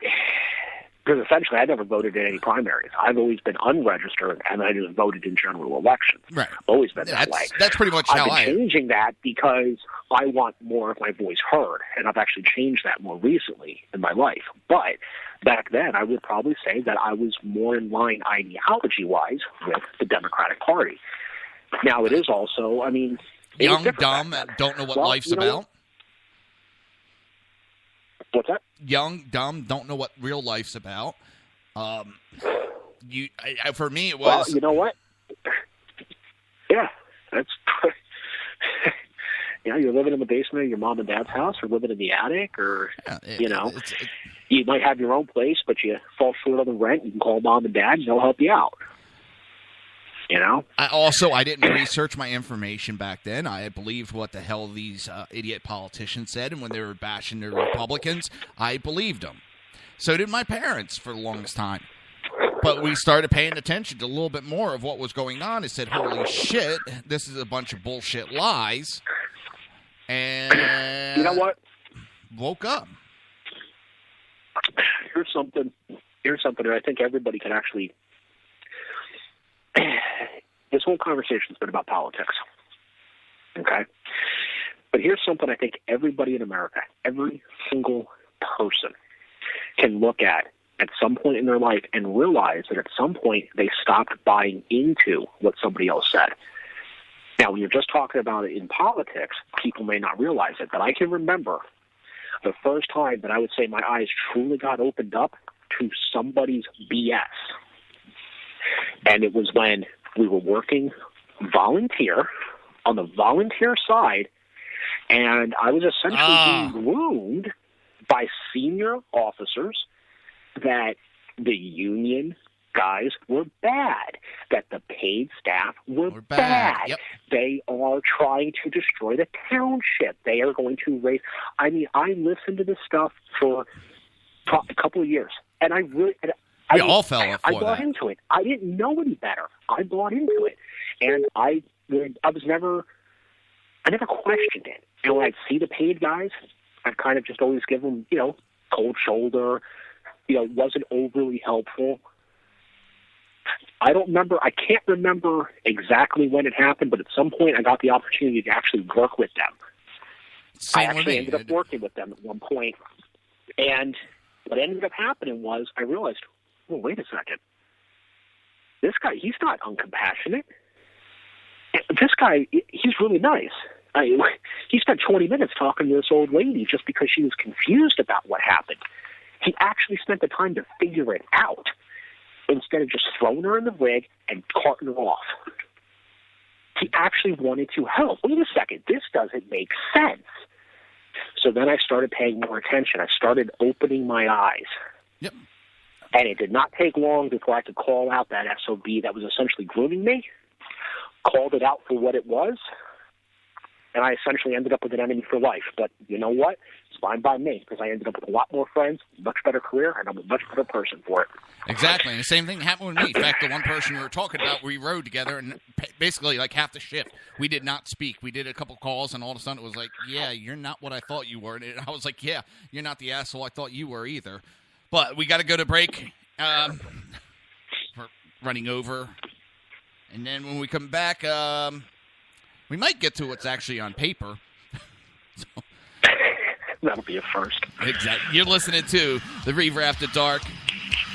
because essentially I never voted in any primaries. I've always been unregistered, and I just voted in general elections. Right. Always been that way. That's pretty much how I've been changing that because I want more of my voice heard, and I've actually changed that more recently in my life. But back then, I would probably say that I was more in line ideology-wise with the Democratic Party. Now, it is also, I mean... Young, dumb, don't know what life's about. What's that? Young, dumb, don't know what real life's about. For me, it was... Well, you know what? Yeah, that's... you're living in the basement of your mom and dad's house or living in the attic or, you might have your own place, but you fall short on the rent. You can call mom and dad and they'll help you out. I didn't research my information back then. I believed what the hell these idiot politicians said, and when they were bashing the Republicans, I believed them. So did my parents for the longest time. But we started paying attention to a little bit more of what was going on and said, holy shit, this is a bunch of bullshit lies. And you know what? Woke up. Here's something that I think everybody can actually... This whole conversation's been about politics, okay? But here's something I think everybody in America, every single person can look at some point in their life and realize that at some point they stopped buying into what somebody else said. Now, when you're just talking about it in politics, people may not realize it, but I can remember the first time that I would say my eyes truly got opened up to somebody's BS. And it was when we were working volunteer on the volunteer side, and I was essentially being groomed by senior officers that the union guys were bad, that the paid staff were bad. Yep. They are trying to destroy the township. They are going to raise. I mean, I listened to this stuff for a couple of years, and I really. We all fell for I bought into it. I didn't know any better. I bought into it, and I never questioned it. And when I'd see the paid guys, I'd kind of just always give them, cold shoulder. Wasn't overly helpful. I can't remember exactly when it happened, but at some point I got the opportunity to actually work with them. I actually ended up working with them at one point. And what ended up happening was I realized, well, wait a second. This guy, he's not uncompassionate. This guy, he's really nice. He spent 20 minutes talking to this old lady just because she was confused about what happened. He actually spent the time to figure it out instead of just throwing her in the rig and carting her off. He actually wanted to help. Wait a second, this doesn't make sense. So then I started paying more attention. I started opening my eyes. Yep. And it did not take long before I could call out that SOB that was essentially grooming me, called it out for what it was, and I essentially ended up with an enemy for life. But you know what? It's fine by me, because I ended up with a lot more friends, much better career, and I'm a much better person for it. Exactly, and the same thing happened with me. In fact, the one person we were talking about, we rode together, and basically like half the shift, we did not speak. We did a couple calls, and all of a sudden it was like, yeah, you're not what I thought you were. And I was like, yeah, you're not the asshole I thought you were either. But we got to go to break. We're running over. And then when we come back, we might get to what's actually on paper. So. That'll be a first. Exactly. You're listening to the Reaver After Dark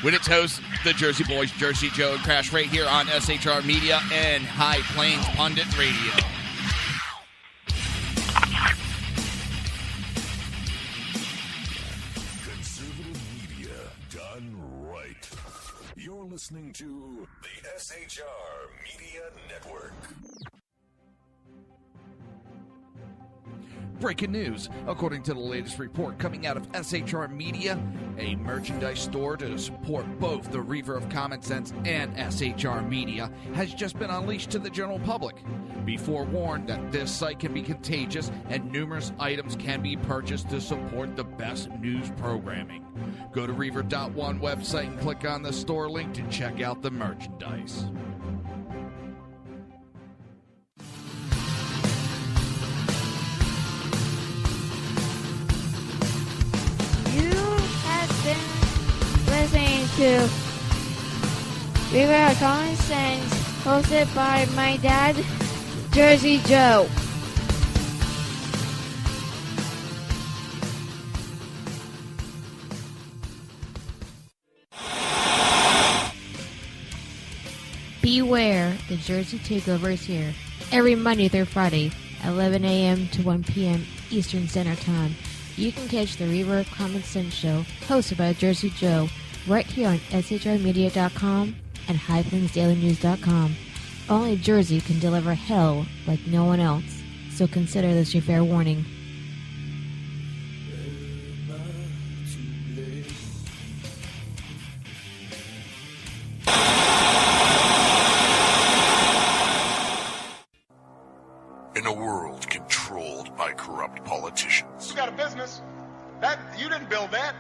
with its host, the Jersey Boys, Jersey Joe and Crash, right here on SHR Media and High Plains Pundit Radio. Conservative media done right. You're listening to the SHR Media Network. Breaking news. According to the latest report coming out of SHR Media, a merchandise store to support both the Reaver of Common Sense and SHR Media has just been unleashed to the general public. Be forewarned that this site can be contagious and numerous items can be purchased to support the best news programming. Go to Reaver.one website and click on the store link to check out the merchandise. Listening to Reaver of Common Sense, hosted by my dad, Jersey Joe. Beware, the Jersey Takeover is here. Every Monday through Friday, 11 a.m. to 1 p.m. Eastern Standard Time. You can catch the Reaver of Common Sense show, hosted by Jersey Joe, right here on SHRmedia.com and HighPlainsDailyNews.com. Only Jersey can deliver hell like no one else, so consider this your fair warning. In a world controlled by corrupt politicians, You got a business. You didn't build that.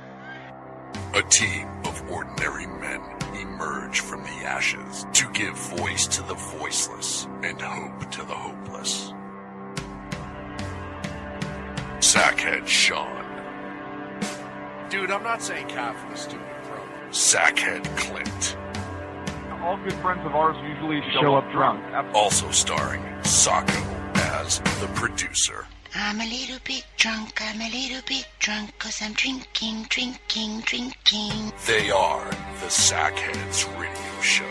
a team of ordinary men emerge from the ashes to give voice to the voiceless and hope to the hopeless. Sackhead Sean, Dude, I'm not saying cat for the stupid program. Sackhead Clint, All good friends of ours usually show up drunk. also starring Sacco as the producer. I'm a little bit drunk, I'm a little bit drunk, 'cause I'm drinking, drinking, drinking. They are the Sackheads Radio Show.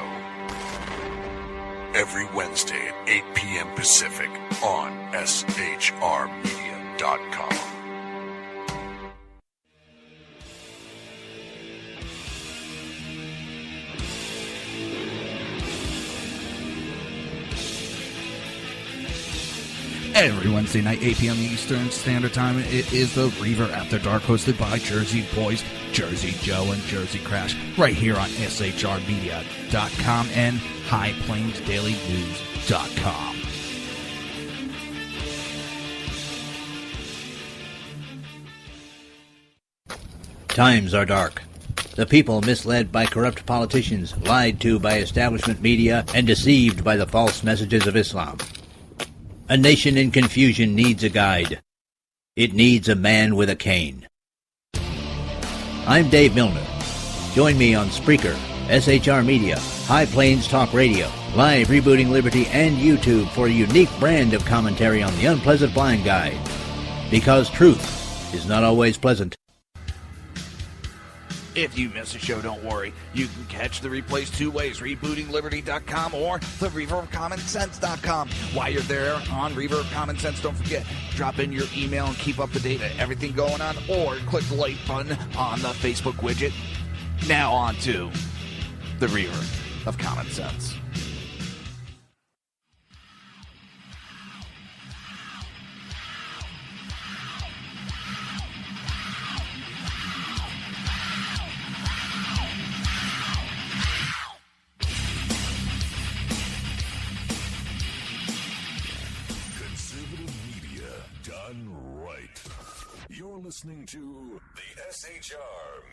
Every Wednesday at 8 p.m. Pacific on SHRmedia.com. Every Wednesday night, 8 p.m. Eastern Standard Time, it is the Reaver After Dark, hosted by Jersey Boys, Jersey Joe, and Jersey Crash, right here on SHRmedia.com and HighPlainsDailyNews.com. Times are dark. The people misled by corrupt politicians, lied to by establishment media, and deceived by the false messages of Islam. A nation in confusion needs a guide. It needs a man with a cane. I'm Dave Milner. Join me on Spreaker, SHR Media, High Plains Talk Radio, Live Rebooting Liberty, and YouTube for a unique brand of commentary on the unpleasant blind guide. Because truth is not always pleasant. If you miss a show, don't worry. You can catch the replays two ways, rebootingliberty.com or the reverofcommonsense.com. While you're there on Reaver of Common Sense, don't forget, drop in your email and keep up to date on everything going on, or click the like button on the Facebook widget. Now on to the Reaver of Common Sense. Listening to the SHR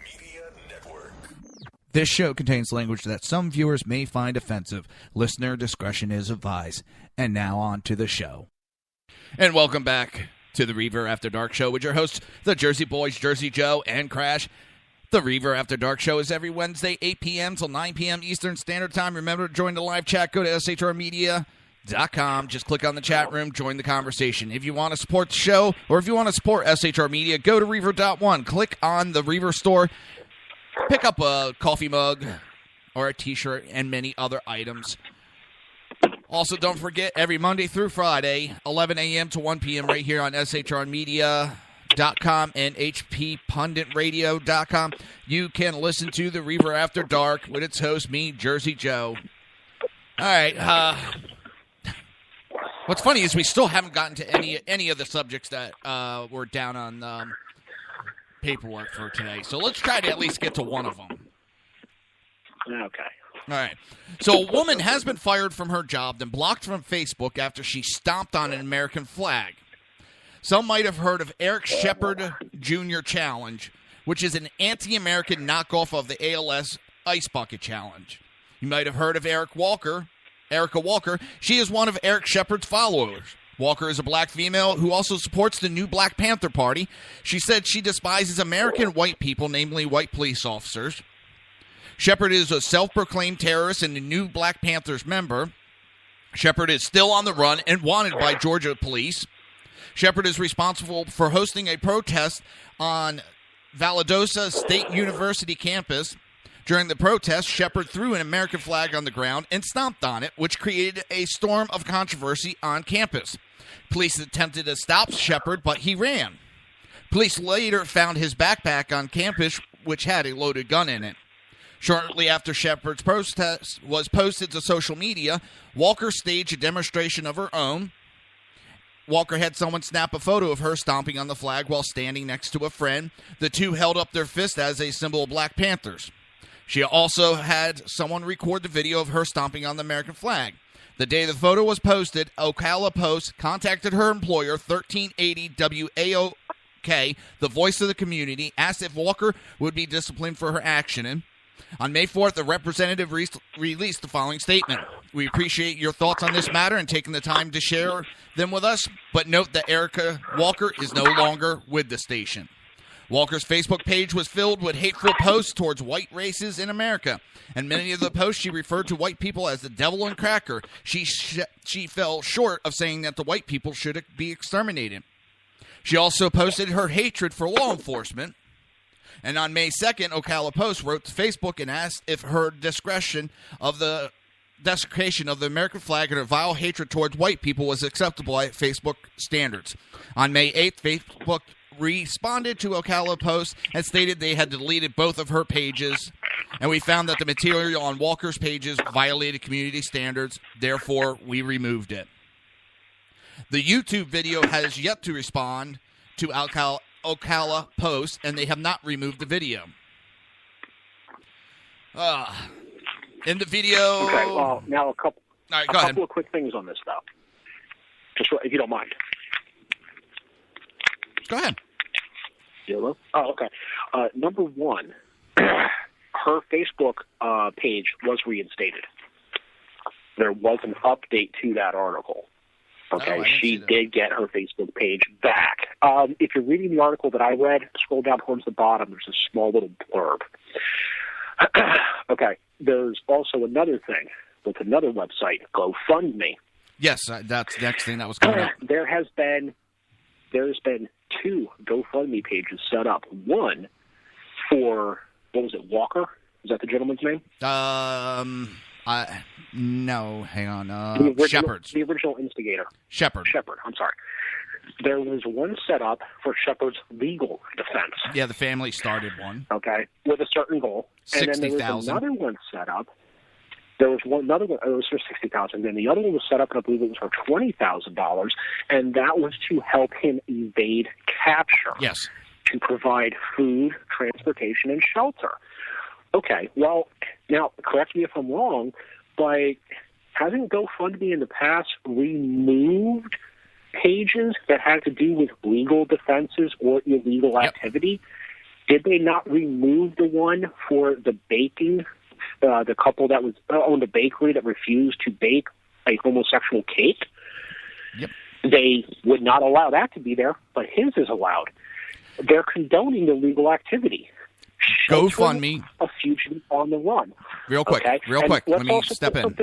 Media Network. This show contains language that some viewers may find offensive. Listener discretion is advised. And now on to the show. And welcome back to the Reaver After Dark Show with your hosts, the Jersey Boys, Jersey Joe, and Crash. The Reaver After Dark Show is every Wednesday, 8 p.m. till 9 p.m. Eastern Standard Time. Remember to join the live chat. Go to SHRmedia.com. Just click on the chat room, join the conversation. If you want to support the show, or if you want to support SHR Media, go to Reaver.one, click on the Reaver store, pick up a coffee mug or a t-shirt and many other items. Also, don't forget, every Monday through Friday, 11 a.m. to 1 p.m. right here on SHRmedia.com and HPPunditRadio.com, you can listen to the Reaver After Dark with its host, me, Jersey Joe. All right, what's funny is we still haven't gotten to any of the subjects that were down on paperwork for today. So let's try to at least get to one of them. Okay. All right. So a woman has been fired from her job and blocked from Facebook after she stomped on an American flag. Some might have heard of Eric Shepard Jr. Challenge, which is an anti-American knockoff of the ALS Ice Bucket Challenge. You might have heard of Erica Walker. She is one of Eric Shepard's followers. Walker is a black female who also supports the new Black Panther Party. She said she despises American white people, namely white police officers. Shepard is a self-proclaimed terrorist and a new Black Panthers member. Shepard is still on the run and wanted by Georgia police. Shepard is responsible for hosting a protest on Valdosta State University campus. During the protest, Shepard threw an American flag on the ground and stomped on it, which created a storm of controversy on campus. Police attempted to stop Shepard, but he ran. Police later found his backpack on campus, which had a loaded gun in it. Shortly after Shepard's protest was posted to social media, Walker staged a demonstration of her own. Walker had someone snap a photo of her stomping on the flag while standing next to a friend. The two held up their fist as a symbol of Black Panthers. She also had someone record the video of her stomping on the American flag. The day the photo was posted, Ocala Post contacted her employer, 1380 WAOK, the voice of the community, asked if Walker would be disciplined for her action. And on May 4th, a representative released the following statement. We appreciate your thoughts on this matter and taking the time to share them with us, but note that Erica Walker is no longer with the station. Walker's Facebook page was filled with hateful posts towards white races in America. And many of the posts, she referred to white people as the devil and cracker. She fell short of saying that the white people should be exterminated. She also posted her hatred for law enforcement. And on May 2nd, Ocala Post wrote to Facebook and asked if her desecration of the American flag and her vile hatred towards white people was acceptable by Facebook standards. On May 8th, Facebook responded to Ocala Post and stated they had deleted both of her pages, and we found that the material on Walker's pages violated community standards. Therefore, we removed it. The YouTube video has yet to respond to Ocala post, and they have not removed the video. In the video... Okay, well, now a couple of quick things on this, though. Just if you don't mind. Go ahead. Hello? Oh, okay. Number one, her Facebook page was reinstated. There was an update to that article. Okay, she did get her Facebook page back. If you're reading the article that I read, scroll down towards the bottom. There's a small little blurb. Okay, there's also another thing with another website, GoFundMe. Yes, that's the next thing that was coming up. There's been 2 GoFundMe pages set up. One for, what was it, Walker? Is that the gentleman's name? No, hang on. Shepard's. The original instigator. Shepard, I'm sorry. There was one set up for Shepard's legal defense. Yeah, the family started one. Okay, with a certain goal. And then there was another one set up. There was another one. It was for $60,000. Then the other one was set up, and I believe it was for $20,000, and that was to help him evade capture. Yes. To provide food, transportation, and shelter. Okay, well, now correct me if I'm wrong, but hasn't GoFundMe in the past removed pages that had to do with legal defenses or illegal activity? Did they not remove the one for the baking? The couple that was owned a bakery that refused to bake a homosexual cake. Yep. They would not allow that to be there, but his is allowed. They're condoning illegal activity. GoFundMe. A fugitive on the run. Real quick. Let me step in.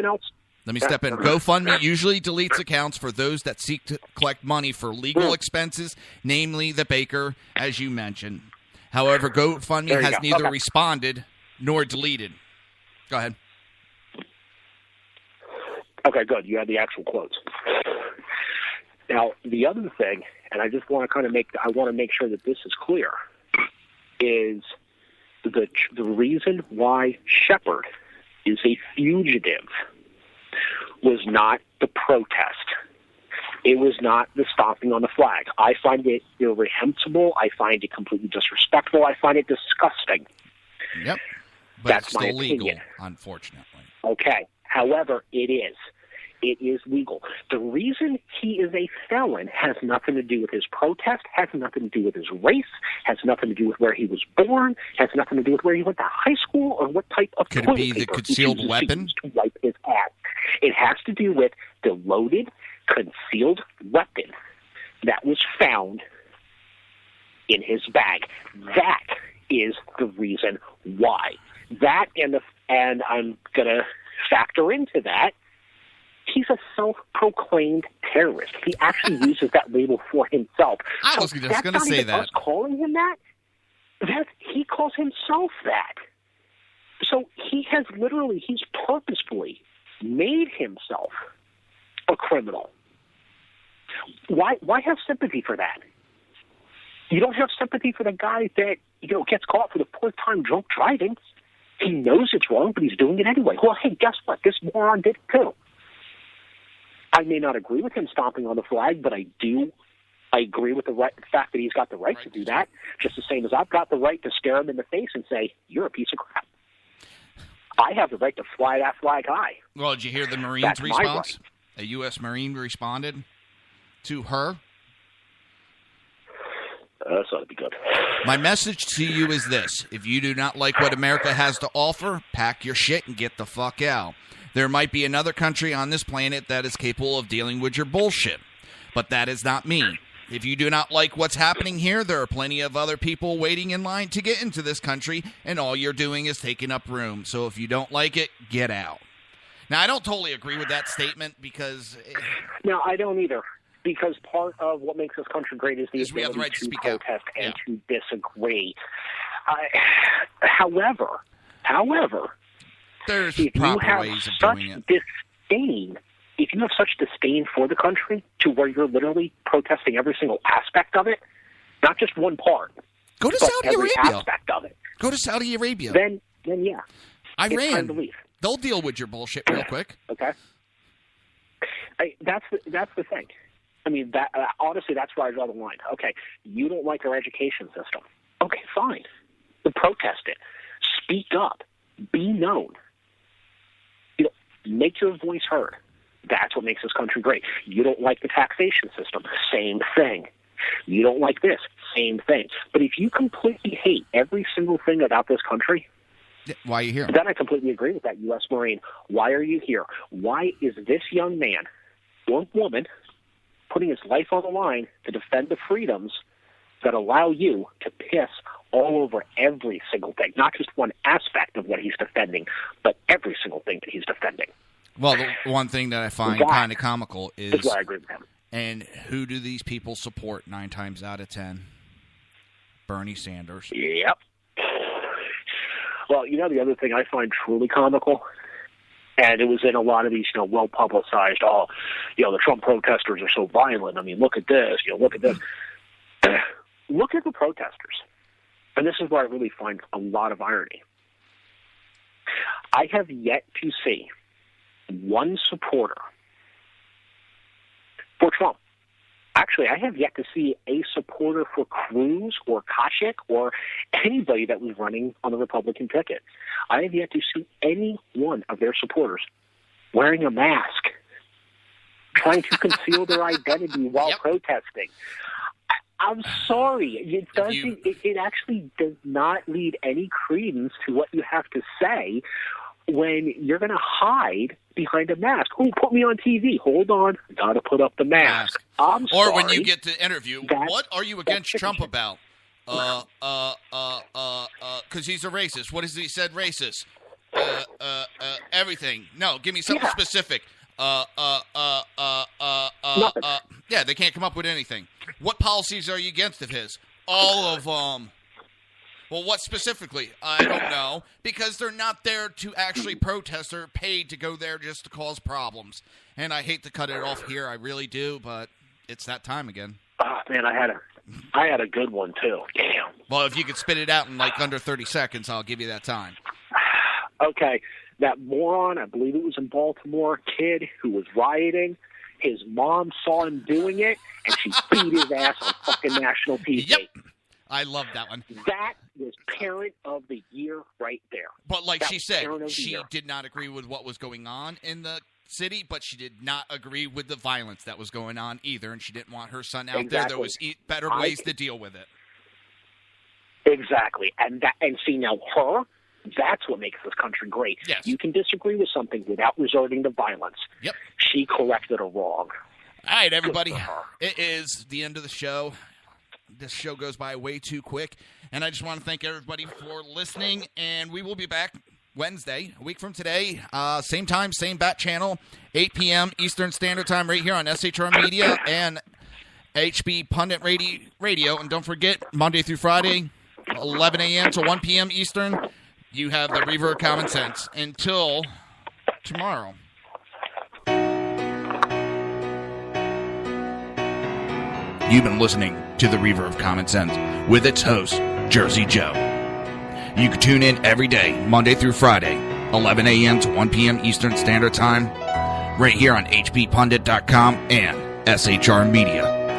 Let me step in. GoFundMe usually deletes accounts for those that seek to collect money for legal expenses, namely the baker, as you mentioned. However, GoFundMe has neither responded nor deleted. Go ahead. Okay, good. You had the actual quotes. Now, the other thing, and I just want to make sure that this is clear, is the reason why Shepard is a fugitive was not the protest. It was not the stomping on the flag. I find it irreprehensible. I find it completely disrespectful. I find it disgusting. Yep. But that's it's still my legal, opinion. Unfortunately. Okay. However, it is. It is legal. The reason he is a felon has nothing to do with his protest, has nothing to do with his race, has nothing to do with where he was born, has nothing to do with where he went to high school or what type of Could it toilet be the paper concealed he weapon? to wipe his ass. It has to do with the loaded, concealed weapon that was found in his bag. That is the reason why. That and I'm going to factor into that, he's a self-proclaimed terrorist. He actually uses that label for himself. I was just going to say that. Us calling him that, he calls himself that. So he's purposefully made himself a criminal. Why have sympathy for that? You don't have sympathy for the guy that gets caught for the 4th time drunk driving. He knows it's wrong, but he's doing it anyway. Well, hey, guess what? This moron did it too. I may not agree with him stomping on the flag, but I agree with the fact that he's got the right to do that, just the same as I've got the right to stare him in the face and say, you're a piece of crap. I have the right to fly that flag high. Well, did you hear the Marines' That's response? A U.S. Marine responded to her. That ought to be good. My message to you is this. If you do not like what America has to offer, pack your shit and get the fuck out. There might be another country on this planet that is capable of dealing with your bullshit, but that is not me. If you do not like what's happening here, there are plenty of other people waiting in line to get into this country, and all you're doing is taking up room. So if you don't like it, get out. Now, I don't totally agree with that statement because... No, I don't either. Because part of what makes this country great is the ability right to protest and to disagree. However, there's if proper you have ways of such doing it. disdain, if you have such disdain for the country to where you're literally protesting every single aspect of it, not just one part, go to but Saudi every Arabia. aspect of it. Go to Saudi Arabia. Then yeah. It's time Iran. to leave. They'll deal with your bullshit real quick. Okay. That's the thing. I mean, that honestly, that's where I draw the line. Okay, you don't like our education system. Okay, fine. But protest it. Speak up. Be known. You know, make your voice heard. That's what makes this country great. You don't like the taxation system. Same thing. You don't like this. Same thing. But if you completely hate every single thing about this country, why are you here? Then I completely agree with that, U.S. Marine. Why are you here? Why is this young man or woman putting his life on the line to defend the freedoms that allow you to piss all over every single thing, not just one aspect of what he's defending, but every single thing that he's defending? Well, the one thing that I find kind of comical is why I agree with him. And who do these people support 9 times out of 10? Bernie Sanders. Yep. Well, you know, the other thing I find truly comical, and it was in a lot of these, you know, well-publicized, the Trump protesters are so violent. I mean, look at this, look at this. Look at the protesters. And this is where I really find a lot of irony. I have yet to see one supporter for Trump. Actually, I have yet to see a supporter for Cruz or Kasich or anybody that was running on the Republican ticket. I have yet to see any one of their supporters wearing a mask, trying to conceal their identity while protesting. I'm sorry. It doesn't. It actually does not lead any credence to what you have to say when you're going to hide behind a mask. Oh, put me on TV. Hold on. Got to put up the mask. I'm sorry. Or when you get to interview, what are you against Trump about? Because he's a racist. What has he said racist? Everything. No, give me something specific. Yeah, they can't come up with anything. What policies are you against of his? All of them. Well, what specifically? I don't know. Because they're not there to actually protest. They're paid to go there just to cause problems. And I hate to cut it off here. I really do, but it's that time again. Oh, man, I had a good one, too. Damn. Well, if you could spit it out in like under 30 seconds, I'll give you that time. Okay. That moron, I believe it was in Baltimore, kid who was rioting, his mom saw him doing it, and she beat his ass on fucking national TV. Yep. I love that one. That was Parent of the Year right there. But like she said, she did not agree with what was going on in the city, but she did not agree with the violence that was going on either, and she didn't want her son out there. There was better ways to deal with it. Exactly. And see, now that's what makes this country great. Yes. You can disagree with something without resorting to violence. Yep. She corrected a wrong. All right, everybody. It is the end of the show. This show goes by way too quick. And I just want to thank everybody for listening. And we will be back Wednesday, a week from today. Same time, same bat channel, 8 p.m. Eastern Standard Time right here on SHR Media and HB Pundit Radio. And don't forget, Monday through Friday, 11 a.m. to 1 p.m. Eastern, you have the Reaver of Common Sense. Until tomorrow. You've been listening to the Reaver of Common Sense with its host, Jersey Joe. You can tune in every day, Monday through Friday, 11 a.m. to 1 p.m. Eastern Standard Time, right here on hbpundit.com and shrmedia.com.